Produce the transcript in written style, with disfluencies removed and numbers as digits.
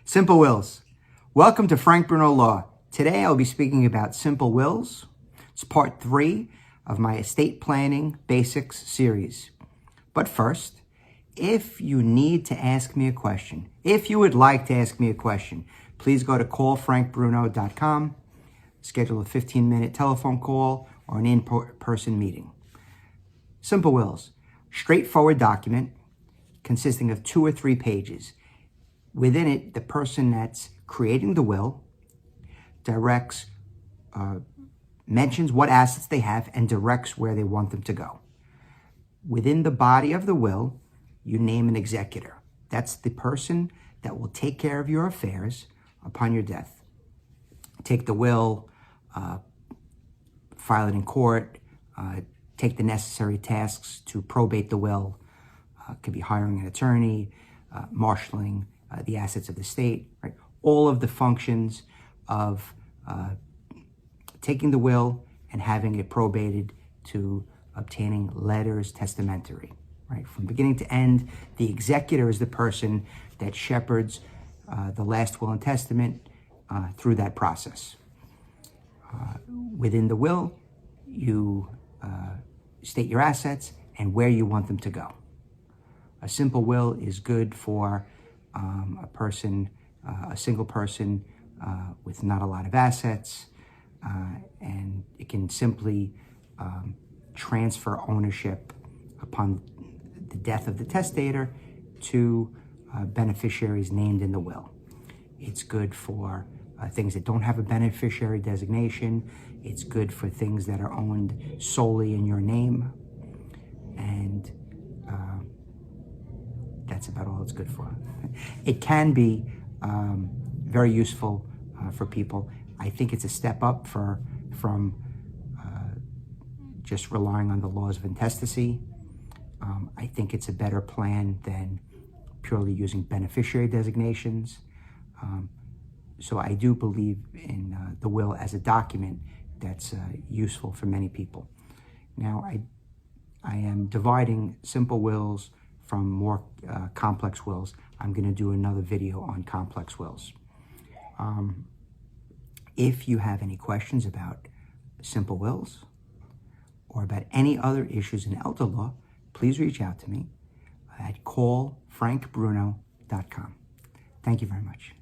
Simple wills. Welcome to Frank Bruno Law. Today I'll be speaking about simple wills. It's part 3 of my estate planning basics series. But first, if you need to ask me a question, if you would like to ask me a question, please go to callfrankbruno.com, schedule a 15-minute telephone call or an in-person meeting. Simple wills. Straightforward document consisting of 2 or 3 pages. Within it, the person that's creating the will directs, mentions what assets they have and directs where they want them to go. Within the body of the will, you name an executor. That's the person that will take care of your affairs upon your death. Take the will, file it in court, take the necessary tasks to probate the will. Could be hiring an attorney, marshaling the assets of the state, right? All of the functions of taking the will and having it probated to obtaining letters testamentary, right? From beginning to end, the executor is the person that shepherds the last will and testament through that process. Within the will, you state your assets and where you want them to go. A simple will is good for a person, a single person with not a lot of assets, and it can simply transfer ownership upon the death of the testator to beneficiaries named in the will. It's good for things that don't have a beneficiary designation. It's good for things that are owned solely in your name, and that's about all it's good for. It can be very useful for people. I think it's a step up from just relying on the laws of intestacy. I think it's a better plan than purely using beneficiary designations. So I do believe in the will as a document that's useful for many people. Now, I am dividing simple wills from more complex wills. I'm going to do another video on complex wills. If you have any questions about simple wills or about any other issues in elder law, please reach out to me at callfrankbruno.com. Thank you very much.